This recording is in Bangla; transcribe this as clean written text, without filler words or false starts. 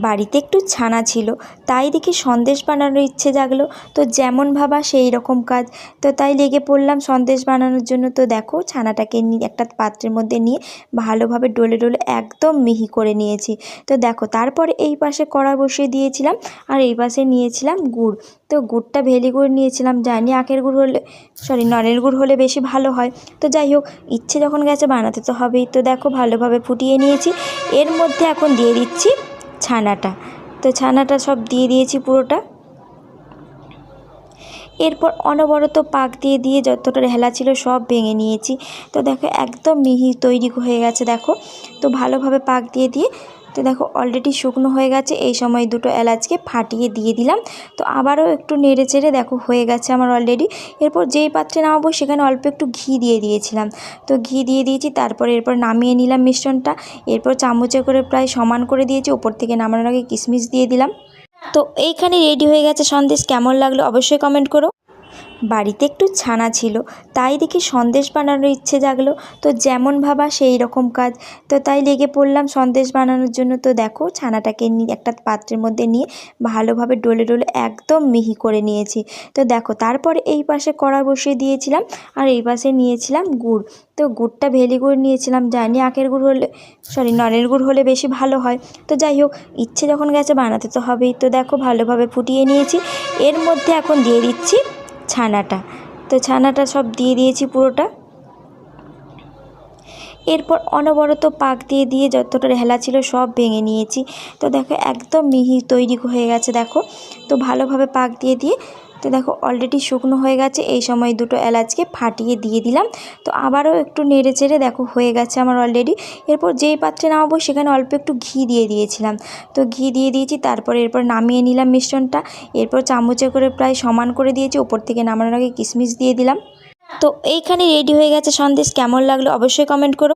বাড়িতে একটু ছানা ছিল, তাই দেখি সন্দেশ বানানোর ইচ্ছে জাগলো। তো যেমন ভাবা সেই রকম কাজ। তো তাই লেগে পড়লাম সন্দেশ বানানোর জন্য। তো দেখো ছানাটাকে নিয়ে একটা পাত্রের মধ্যে নিয়ে ভালোভাবে ডলে ডলে একদম মিহি করে নিয়েছি। তো দেখো তারপরে এই পাশে কড়া বসিয়ে দিয়েছিলাম, আর এই পাশে নিয়েছিলাম গুড়। তো গুড়টা ভেলি গুড় নিয়েছিলাম, জানি আখের গুড় হলে নলের গুড় হলে বেশি ভালো হয়। তো যাই হোক, ইচ্ছে যখন গেছে বানাতে তো হবেই। তো দেখো ভালোভাবে ফুটিয়ে নিয়েছি। এর মধ্যে এখন দিয়ে দিচ্ছি ছানাটা। তো ছানাটা সব দিয়ে দিয়েছি পুরোটা। এরপর অনবরত পাক দিয়ে দিয়ে যতটা ঢেলা ছিল সব ভেঙে নিয়েছি। তো দেখো একদম মিহি তৈরি হয়ে গেছে দেখো। তো ভালোভাবে পাক দিয়ে দিয়ে তো দেখো অলরেডি শুকনো হয়ে গেছে। এই সময় দুটো এলাচকে ফাটিয়ে দিয়ে দিলাম। তো আবারও একটু নেড়ে চেড়ে দেখো হয়ে গেছে আমার অলরেডি। এরপর যেই পাত্রে নামাবো সেখানে অল্প একটু ঘি দিয়ে দিয়েছিলাম। তো ঘি দিয়ে দিয়েছি, এরপর নামিয়ে নিলাম মিশ্রণটা। এরপর চামচে করে প্রায় সমান করে দিয়েছি, ওপর থেকে নামানোর আগে কিশমিশ দিয়ে দিলাম। তো এইখানে রেডি হয়ে গেছে সন্দেশ। কেমন লাগলো অবশ্যই কমেন্ট করো। বাড়িতে একটু ছানা ছিল, তাই দেখি সন্দেশ বানানোর ইচ্ছে জাগলো। তো যেমন ভাবা সেই রকম কাজ। তো তাই লেগে পড়লাম সন্দেশ বানানোর জন্য। তো দেখো ছানাটাকে নিয়ে একটা পাত্রের মধ্যে নিয়ে ভালোভাবে ডলে ডলে একদম মিহি করে নিয়েছি। তো দেখো তারপরে এই পাশে কড়া বসিয়ে দিয়েছিলাম, আর এই পাশে নিয়েছিলাম গুড়। তো গুড়টা ভেলি গুড় নিয়েছিলাম, জানি আখের গুড় হলে নলের গুড় হলে বেশি ভালো হয়। তো যাই হোক, ইচ্ছে যখন গেছে বানাতে তো হবেই। তো দেখো ভালোভাবে ফুটিয়ে নিয়েছি। এর মধ্যে এখন দিয়ে দিচ্ছি ছানাটা। তো ছানাটা সব দিয়ে দিয়েছি পুরোটা। এরপর অনবরত পাক দিয়ে দিয়ে যতটা ঢেলা ছিল সব ভেঙে নিয়েছি। তো দেখো একদম মিহি তৈরি হয়ে গেছে দেখো। তো ভালোভাবে পাক দিয়ে দিয়ে তো দেখো অলরেডি শুকনো হয়ে গেছে। এই সময় দুটো এলাচকে ফাটিয়ে দিয়ে দিলাম। তো আবারও একটু নেড়ে চেড়ে দেখো হয়ে গেছে আমার অলরেডি। এরপর যেই পাত্রে নামাবো সেখানে অল্প একটু ঘি দিয়ে দিয়েছিলাম। তো ঘি দিয়ে দিয়েছি, এরপর নামিয়ে নিলাম মিশ্রণটা। এরপর চামচে করে প্রায় সমান করে দিয়েছি, ওপর থেকে নামানোর আগে কিশমিশ দিয়ে দিলাম। তো এইখানে রেডি হয়ে গেছে সন্দেশ। কেমন লাগলো অবশ্যই কমেন্ট করো।